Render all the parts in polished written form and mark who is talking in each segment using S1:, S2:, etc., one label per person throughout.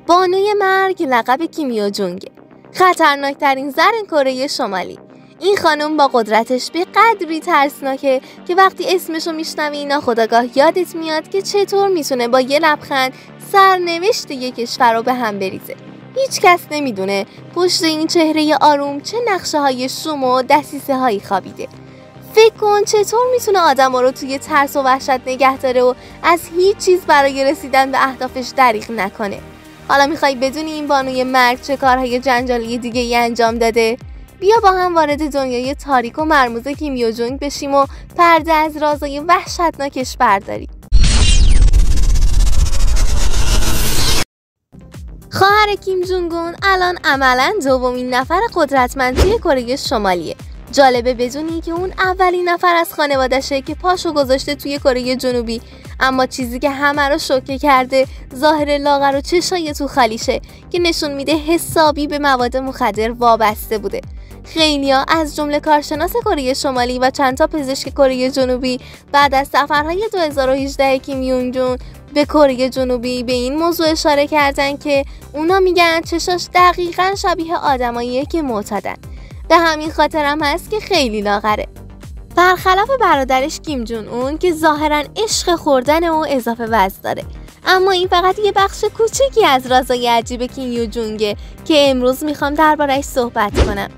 S1: بانوی مرگ لقب کیم یو جونگ، خطرناکترین زن کره شمالی. این خانم با قدرتش به قدری ترسناکه که وقتی اسمشو میشنوی ناخودآگاه یادت میاد که چطور میتونه با یه لبخند سرنوشت یک کشور رو به هم بریزه. هیچ کس نمیدونه پشت این چهره آروم چه نقشه های شوم و دسیسه هایی خوابیده. فکر کن چطور میتونه آدم ها رو توی ترس و وحشت نگه داره و از هیچ چیز برای رسیدن به اهدافش دریغ نکنه. حالا میخوای بدونی این بانوی مرگ چه کارهای جنجالی دیگه ای انجام داده؟ بیا با هم وارد دنیای تاریک و مرموز کیم یو جونگ بشیم و پرده از رازهای وحشتناکش برداریم. خواهر کیم جونگ اون الان عملاً دومین نفر قدرتمند توی کره شمالیه. جالبه بدونی که اون اولین نفر از خانواده‌شه که پاشو گذاشته توی کره جنوبی، اما چیزی که همه رو شوکه کرده ظاهر لاغر و چشای تو خالیشه که نشون میده حسابی به مواد مخدر وابسته بوده. خیلیا از جمله کارشناس کره شمالی و چند تا پزشک کره جنوبی بعد از سفرهای 2018 کیم یو جونگ به کره جنوبی به این موضوع اشاره کردن که اونا میگن چشاش دقیقاً شبیه آدماییه که معتادن. به همین خاطر هم هست که خیلی لاغره. برخلاف برادرش کیم جون اون که ظاهراً عشق خوردن و اضافه وزن داره، اما این فقط یه بخش کوچیکی از رازهای عجیب کیم یو جونگه که امروز میخوام درباره‌اش صحبت کنم.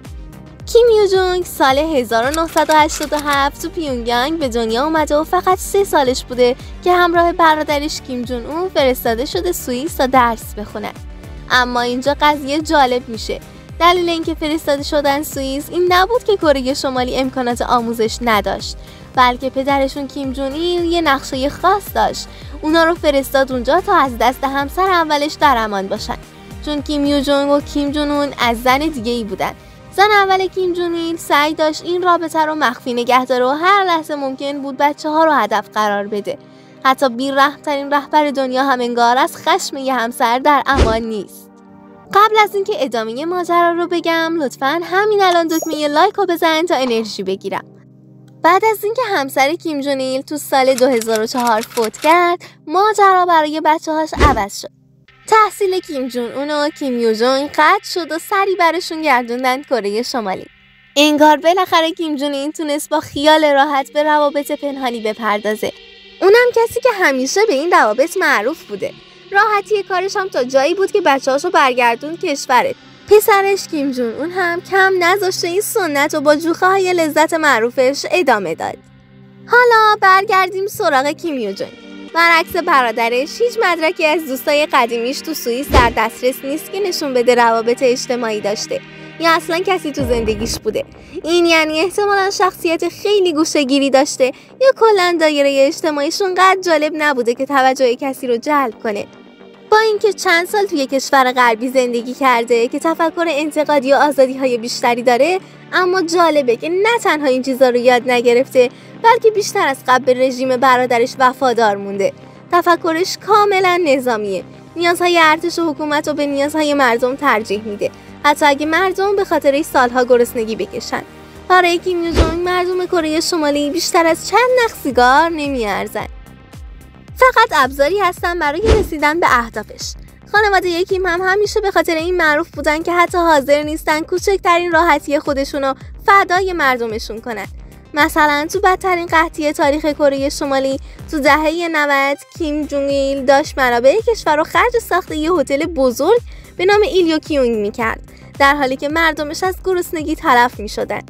S1: کیم یو جونگ سال 1987 تو پیونگیانگ به دنیا اومده و فقط 3 سالش بوده که همراه برادرش کیم جون اون فرستاده شده سوئیس تا درس بخونه. اما اینجا قضیه جالب میشه. دلیل اینکه فرستاده شدن سوئیس این نبود که کره شمالی امکانات آموزش نداشت، بلکه پدرشون کیم جون ایل یه نقشه خاص داشت. اونا رو فرستاد اونجا تا از دست همسر اولش در امان باشن، چون کیم یو جونگ و کیم جون اون از زن دیگه ای بودن. زن اول کیم جون ایل سعی داشت این رابطه رو مخفی نگه داره و هر لحظه ممکن بود بچه‌ها رو هدف قرار بده. حتی بی‌رحم‌ترین رهبر دنیا هم انگار از خشم یه همسر در امان نیست. قبل از اینکه ادامه ماجرا رو بگم لطفاً همین الان دکمه لایک رو بزن تا انرژی بگیرم. بعد از اینکه همسر کیم جون ایل تو سال 2004 فوت کرد، ماجرا برای بچه‌هاش عوض شد. تحصیل کیم جون اون و کیم یو جونگ قطع شد و سری برشون گردوندن کره شمالی. انگار بالاخره کیم جون ایل تونست با خیال راحت به روابط پنهانی بپردازه. اونم کسی که همیشه به این روابط معروف بوده. راحتی کارش هم تا جایی بود که بچه‌هاشو برگردون کشورت. پسرش کیم جون اون هم کم نذاشته این سنت و با جوخه‌های لذت معروفش ادامه داد. حالا برگردیم سراغ کیم یو جونگ. برعکس برادرش هیچ مدرکی از دوستای قدیمیش تو سوئیس در دسترس نیست که نشون بده روابط اجتماعی داشته یا اصلا کسی تو زندگیش بوده. این یعنی احتمالاً شخصیت خیلی گوشه‌گیری داشته یا کلاً دایره اجتماعیشون قد جالب نبوده که توجه کسی رو جلب کنه. با اینکه چند سال توی کشور غربی زندگی کرده که تفکر انتقادی و آزادی‌های بیشتری داره، اما جالبه که نه تنها این چیزا رو یاد نگرفته، بلکه بیشتر از قبل به رژیم برادرش وفادار مونده. تفکرش کاملا نظامیه. نیازهای ارتش و حکومت رو به نیازهای مردم ترجیح میده، حتی اگه مردم به خاطر این سالها گرسنگی بکشن. برای کیم یو جونگ مردم کره شمالی بیشتر از چند نخ سیگار نمیارزن. فقط ابزاری هستن برای رسیدن به اهدافش. خانواده کیم هم همیشه به خاطر این معروف بودن که حتی حاضر نیستن کوچکترین راحتی خودشونو فدای مردمشون کنن. مثلا تو بدترین قحطی تاریخ کره شمالی تو دهه 90 کیم جونگ ایل داشت منابع کشور رو خرج ساخت یه هتل بزرگ به نام ایلیو کیونگ میکرد، در حالی که مردمش از گرسنگی تلف میشدن.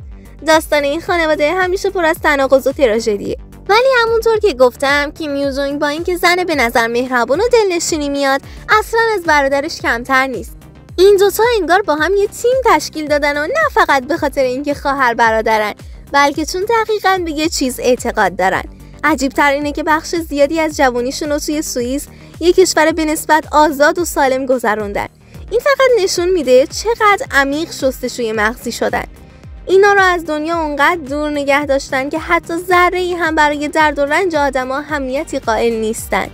S1: داستان این خانواده همیشه پر از تناقض و تراژدیه. ولی همونطور که گفتم کیم یو جونگ با اینکه زن به نظر مهربون و دلنشینی میاد، اصلا از برادرش کمتر نیست. این دوتا انگار با هم یه تیم تشکیل دادن و نه فقط به خاطر اینکه خواهر برادرن، بلکه چون دقیقاً به یه چیز اعتقاد دارن. عجیب تر اینه که بخش زیادی از جوانیشون رو توی سوئیس، یه کشور به نسبت آزاد و سالم گذروندن. این فقط نشون میده چقدر عمیق شستشوی مغزی شدن. اینا رو از دنیا اونقدر دور نگه داشتن که حتی ذره‌ای هم برای درد و رنج آدما اهمیتی قائل نیستن.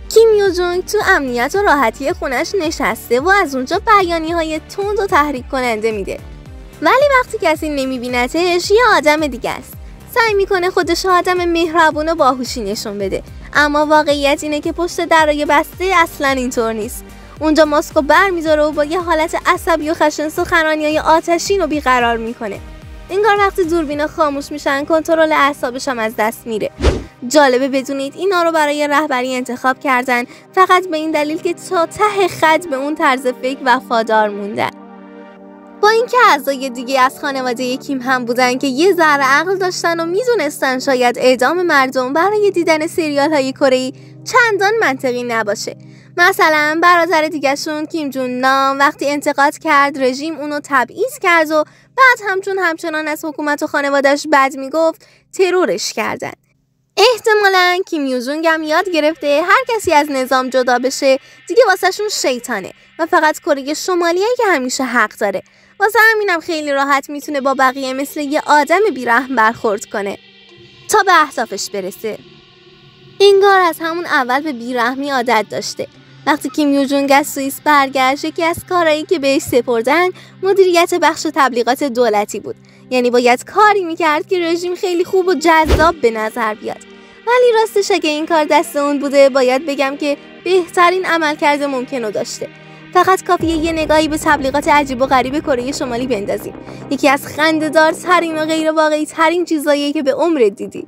S1: کیم یو جونگ تو امنیت و راحتی خونش نشسته و از اونجا بیانیه‌های تند و تحریک کننده میده. ولی وقتی کسی نمیبینتش یه آدم دیگه است. سعی میکنه خودش آدم مهربون و باهوشی نشون بده، اما واقعیت اینه که پشت درای بسته اصلا اینطور نیست. اونجا ماسکو برمی‌داره و با یه حالت عصبی و خشن سخنرانی‌های آتشین رو بیقرار میکنه. انگار وقتی دوربینا خاموش میشن کنترل اعصابش هم از دست میره. جالبه بدونید اینا رو برای رهبری انتخاب کردن فقط به این دلیل که تا ته خط به اون طرز فکر وفادار موندن. با اینکه اعضای دیگه از خانواده کیم هم بودن که یه ذره عقل داشتن و میدونستن شاید اعدام مردم برای دیدن سریال‌های کره‌ای چندان منطقی نباشه. مثلا برادر دیگه‌شون کیم جون نام وقتی انتقاد کرد رژیم اونو تبعیض کرد و بعد همچنان از حکومت و خانواده‌اش بد میگفت ترورش کردن. احتمالاً کیم یو جونگ هم یاد گرفته هر کسی از نظام جدا بشه دیگه واسهشون شیطانه و فقط کره شمالیه که همیشه حق داره. واسه همینم خیلی راحت میتونه با بقیه مثل یه آدم بیرحم برخورد کنه تا به اهدافش برسه. انگار از همون اول به بیرحمی عادت داشته. وقتی کیم یو جونگ از سوئیس برگشت یکی از کارهایی که بهش سپردن مدیریت بخش تبلیغات دولتی بود. یعنی باید کاری میکرد که رژیم خیلی خوب و جذاب به نظر بیاد. ولی راستش اگه این کار دست اون بوده باید بگم که بهترین عملکرد ممکن رو داشته. فقط کافیه یه نگاهی به تبلیغات عجیب و غریب کره شمالی بندازیم. یکی از خنده‌دارترین و غیر واقعی ترین چیزاییه که به عمرت دیدی.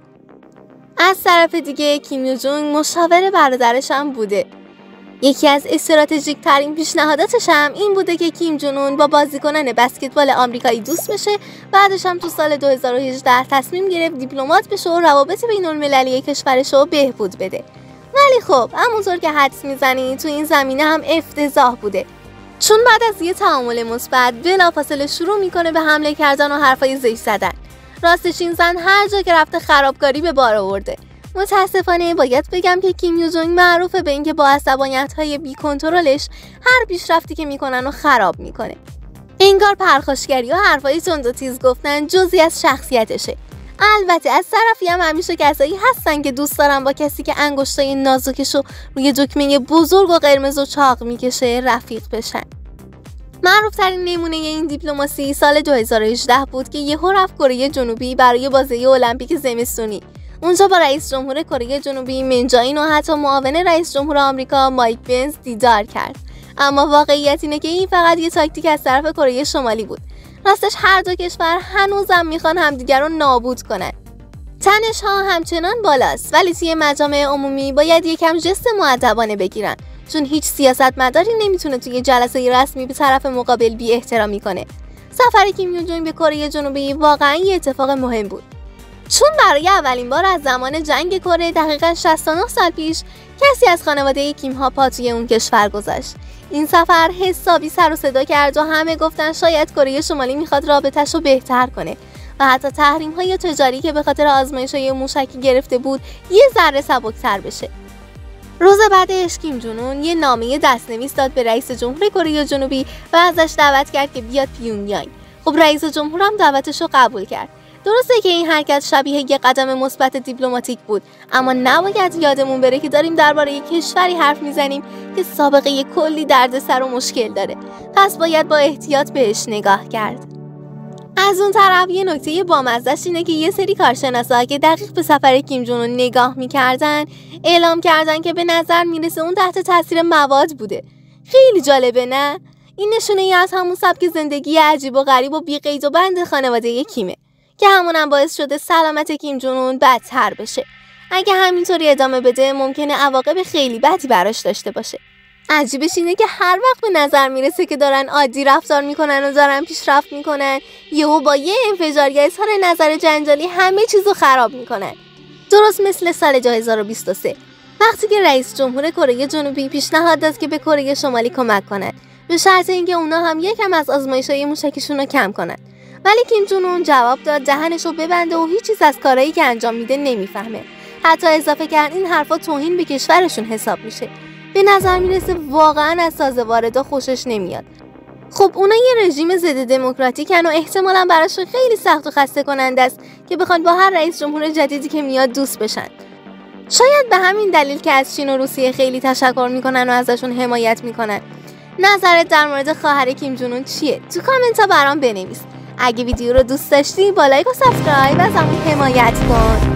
S1: از طرف دیگه کیم یو جونگ مشاور برادرش هم بوده. یکی از استراتژیک ترین پیشنهاداتش هم این بوده که کیم جون اون با بازیکنان بسکتبال آمریکایی دوست بشه. بعدش هم تو سال 2018 تصمیم گرفت دیپلمات بشه و روابط بین‌المللی کشورش رو بهبود بده. ولی خب همونطور که حدس میزنی تو این زمینه هم افتضاح بوده. چون بعد از یه تعامل مثبت بلافاصله شروع میکنه به حمله کردن و حرفای زشت زدن. راستش این زن هر جا که رفته خرابکاری به بار آورده. متاسفانه باید بگم که کیم یو جونگ معروفه به اینکه با عصبانیت‌های بی کنترلش هر پیشرفتی که میکنن رو خراب میکنه. انگار پرخاشگری و حرفای تند و تیز گفتن جزئی از شخصیتشه. البته از طرفی هم همیشه کسایی هستن که دوست دارن با کسی که انگشتای نازکشو روی دکمه بزرگ و قرمز و چاق میکشه رفیق بشن. معروفترین نمونه این دیپلماسی سال 2018 بود که یهو رفت کره جنوبی برای بازی المپیک زمستونی. اونجا با رئیس جمهور کره جنوبی من جاین و حتی معاون رئیس جمهور آمریکا مایک پنس دیدار کرد. اما واقعیت اینه که این فقط یه تاکتیک از طرف کره شمالی بود. راستش هر دو کشور هنوزم میخوان همدیگر رو نابود کنن. تنش ها همچنان بالاست ولی توی مجامع عمومی باید یکم جست مؤدبانه بگیرن چون هیچ سیاستمداری نمیتونه توی جلسه رسمی به طرف مقابل بی احترامی کنه. سفر کیم یو جونگ به کره جنوبی واقعا یه اتفاق مهم بود. چون برای اولین بار از زمان جنگ کره دقیقاً 69 سال پیش کسی از خانواده کیم ها پا توی اون کشور گذاشت. این سفر حسابی سر و صدا کرد و همه گفتن شاید کره شمالی میخواد رابطه‌شو بهتر کنه و حتی تحریم‌های تجاری که به خاطر آزمایش‌های موشکی گرفته بود یه ذره سبک‌تر بشه. روز بعدش کیم جون اون یه نامه دست‌نویس داد به رئیس جمهور کره جنوبی و ازش دعوت کرد که بیاد پیونگیانگ. خب رئیس جمهور هم دعوتش رو قبول کرد. درسته که این حرکت شبیه یه قدم مثبت دیپلماتیک بود اما نباید یادمون بره که داریم درباره یک کشوری حرف میزنیم که سابقه کلی دردسر و مشکل داره. پس باید با احتیاط بهش نگاه کرد. از اون طرف یه نکته بامزه‌اش اینه که یه سری کارشناسا که دقیق به سفر کیم جون اون نگاه میکردن اعلام کردن که به نظر میرسه اون تحت تاثیر مواد بوده. خیلی جالبه نه؟ این نشونه ای از همون سبک زندگی عجیب و غریب و بی قید و بند خانواده کیمه که همونم باعث شده سلامت کیم جون اون بدتر بشه. اگه همینطوری ادامه بده ممکنه عواقب خیلی بدی براش داشته باشه. عجیبش اینه که هر وقت به نظر میرسه که دارن عادی رفتار میکنن و دارن پیشرفت میکنن یهو با یه انفجار یا اظهار نظر جنجالی همه چیزو خراب میکنن. درست مثل سال 2023 وقتی که رئیس جمهور کره جنوبی پیشنهاد داد که به کره شمالی کمک کنن به شرط اینکه اونا هم یکم از آزمایش‌های موشکیشون رو کم کنن. ولی کیم جون اون جواب داد دهنشو ببنده و هیچ چیز از کارهایی که انجام میده نمیفهمه. حتی اضافه کرد این حرفا توهین به کشورشون حساب میشه. به نظر میرسه واقعا از تازه واردا خوشش نمیاد. خب اونا یه رژیم ضد دموکراتیکن و احتمالاً براشون خیلی سخت و خسته کننده است که بخوان با هر رئیس جمهور جدیدی که میاد دوست بشن. شاید به همین دلیل که از چین و روسیه خیلی تشکر میکنن و ازشون حمایت میکنن. نظرت در مورد خواهر کیم جون اون چیه؟ تو کامنت ها برام بنویس. اگه ویدیو رو دوست داشتی با لایک و سابسکرایب ازمون حمایت کن.